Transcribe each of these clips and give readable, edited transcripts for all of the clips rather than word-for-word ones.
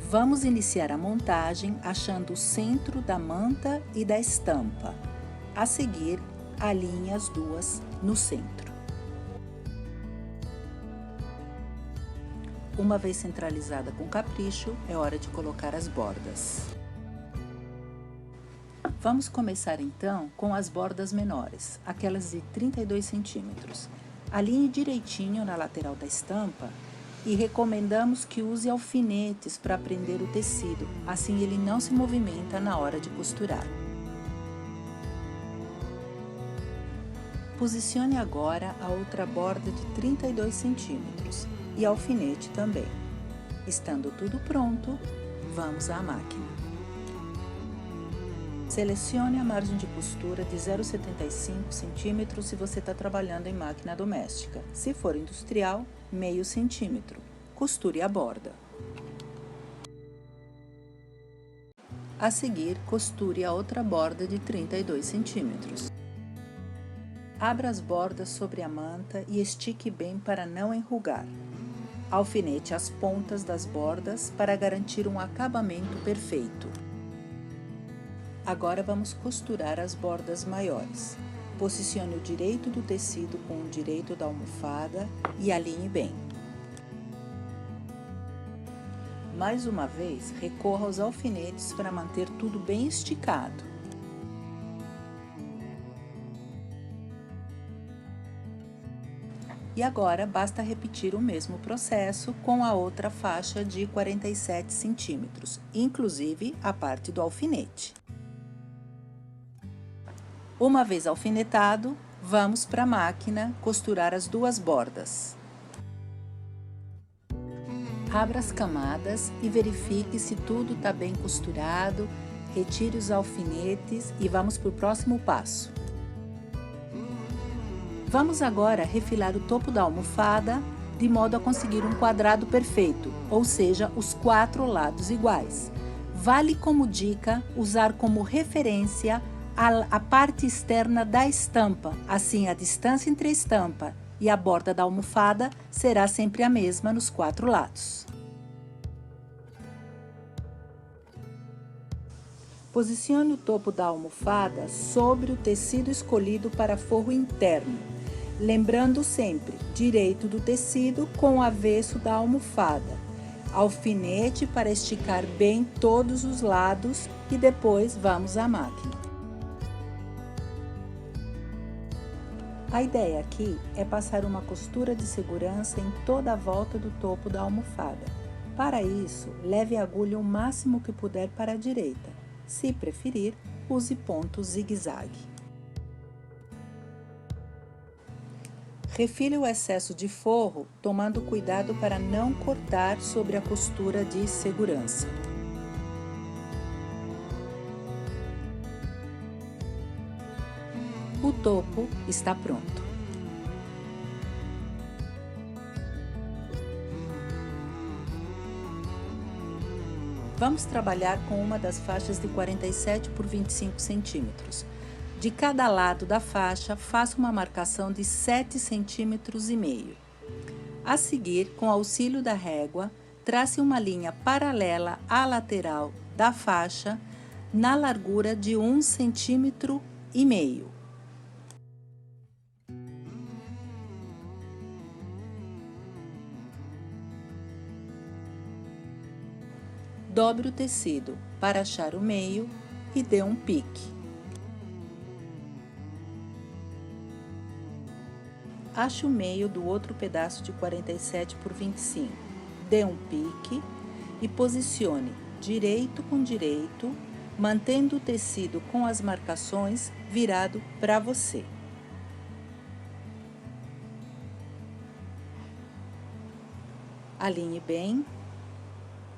Vamos iniciar a montagem achando o centro da manta e da estampa. A seguir, alinhe as duas no centro. Uma vez centralizada com capricho, é hora de colocar as bordas. Vamos começar então com as bordas menores, aquelas de 32 centímetros. Alinhe direitinho na lateral da estampa e recomendamos que use alfinetes para prender o tecido, assim ele não se movimenta na hora de costurar. Posicione agora a outra borda de 32 centímetros e alfinete também. Estando tudo pronto, vamos à máquina. Selecione a margem de costura de 0,75 centímetros se você está trabalhando em máquina doméstica. Se for industrial, meio centímetro. Costure a borda. A seguir, costure a outra borda de 32 centímetros. Abra as bordas sobre a manta e estique bem para não enrugar. Alfinete as pontas das bordas para garantir um acabamento perfeito. Agora vamos costurar as bordas maiores. Posicione o direito do tecido com o direito da almofada e alinhe bem. Mais uma vez, recorra aos alfinetes para manter tudo bem esticado. E agora, basta repetir o mesmo processo com a outra faixa de 47 centímetros, inclusive a parte do alfinete. Uma vez alfinetado, vamos para a máquina costurar as duas bordas. Abra as camadas e verifique se tudo está bem costurado, retire os alfinetes e vamos para o próximo passo. Vamos agora refilar o topo da almofada de modo a conseguir um quadrado perfeito, ou seja, os 4 lados iguais. Vale como dica usar como referência a parte externa da estampa, assim a distância entre a estampa e a borda da almofada será sempre a mesma nos 4 lados. Posicione o topo da almofada sobre o tecido escolhido para forro interno, lembrando sempre direito do tecido com o avesso da almofada. Alfinete para esticar bem todos os lados e depois vamos à máquina. A ideia aqui é passar uma costura de segurança em toda a volta do topo da almofada. Para isso, leve a agulha o máximo que puder para a direita. Se preferir, use ponto zigue-zague. Refile o excesso de forro, tomando cuidado para não cortar sobre a costura de segurança. O topo está pronto. Vamos trabalhar com uma das faixas de 47 por 25 centímetros. De cada lado da faixa, faça uma marcação de 7,5 centímetros. A seguir, com auxílio da régua, trace uma linha paralela à lateral da faixa na largura de 1,5 centímetro. Dobre o tecido para achar o meio e dê um pique. Ache o meio do outro pedaço de 47 por 25. Dê um pique e posicione direito com direito, mantendo o tecido com as marcações virado para você. Alinhe bem,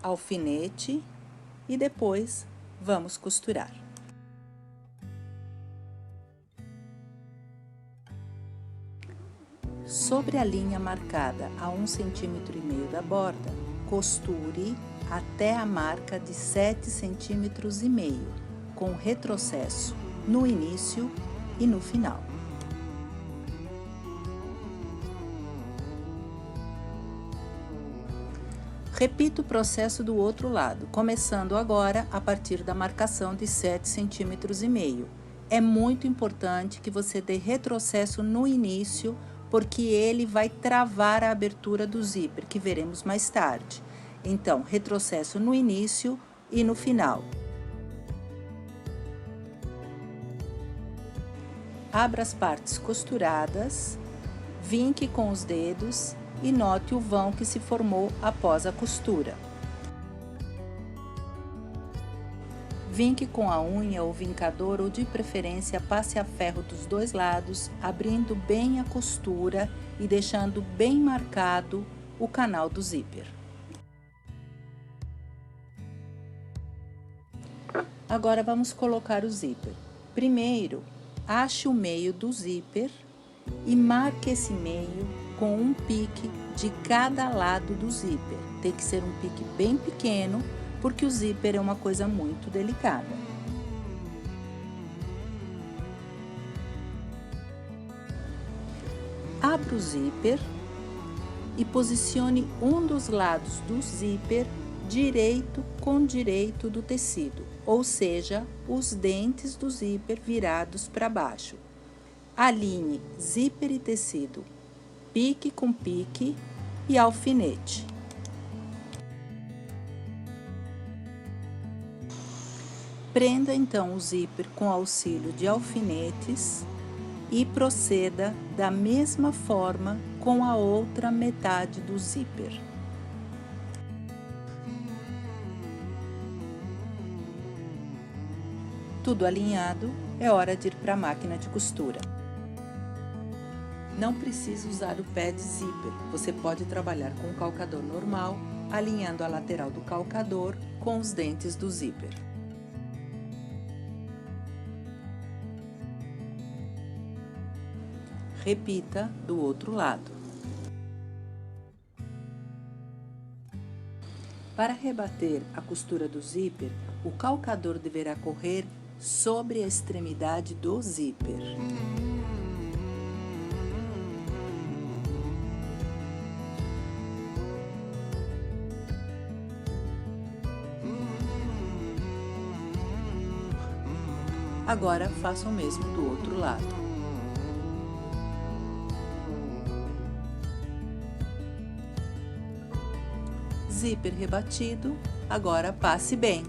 alfinete e depois vamos costurar. Sobre a linha marcada a 1,5 centímetro da borda, costure até a marca de 7,5 centímetros, com retrocesso no início e no final. Repita o processo do outro lado, começando agora a partir da marcação de 7,5 cm. É muito importante que você dê retrocesso no início, porque ele vai travar a abertura do zíper, que veremos mais tarde. Então, retrocesso no início e no final. Abra as partes costuradas, vinque com os dedos e note o vão que se formou após a costura. Vinque com a unha ou vincador, ou de preferência passe a ferro dos dois lados, abrindo bem a costura e deixando bem marcado o canal do zíper. Agora vamos colocar o zíper. Primeiro, ache o meio do zíper e marque esse meio com um pique de cada lado do zíper. Tem que ser um pique bem pequeno, porque o zíper é uma coisa muito delicada. Abra o zíper e posicione um dos lados do zíper direito com direito do tecido, ou seja, os dentes do zíper virados para baixo. Alinhe zíper e tecido, pique com pique e alfinete. Prenda então o zíper com auxílio de alfinetes e proceda da mesma forma com a outra metade do zíper. Tudo alinhado, é hora de ir para a máquina de costura. Não precisa usar o pé de zíper, você pode trabalhar com o calcador normal, alinhando a lateral do calcador com os dentes do zíper. Repita do outro lado. Para rebater a costura do zíper, o calcador deverá correr sobre a extremidade do zíper. Agora faça o mesmo do outro lado. Zíper rebatido, agora passe bem.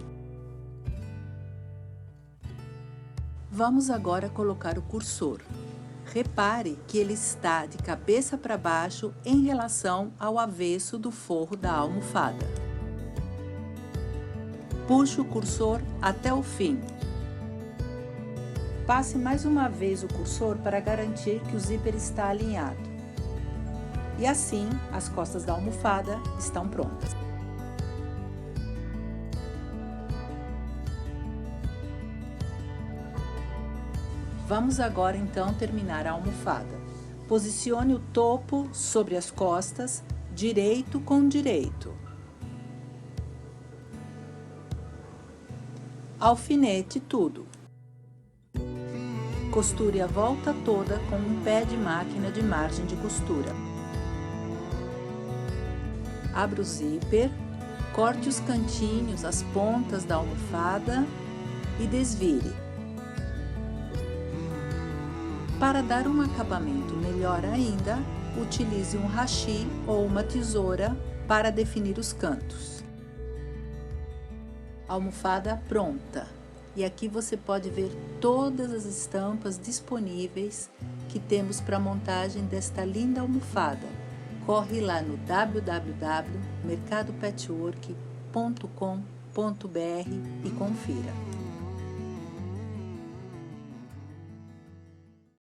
Vamos agora colocar o cursor. Repare que ele está de cabeça para baixo em relação ao avesso do forro da almofada. Puxe o cursor até o fim. Passe mais uma vez o cursor para garantir que o zíper está alinhado. E assim, as costas da almofada estão prontas. Vamos agora então terminar a almofada. Posicione o topo sobre as costas, direito com direito. Alfinete tudo. Costure a volta toda com um pé de máquina de margem de costura. Abra o zíper, corte os cantinhos, as pontas da almofada e desvire. Para dar um acabamento melhor ainda, utilize um hashi ou uma tesoura para definir os cantos. Almofada pronta. E aqui você pode ver todas as estampas disponíveis que temos para a montagem desta linda almofada. Corre lá no www.mercadopatchwork.com.br e confira.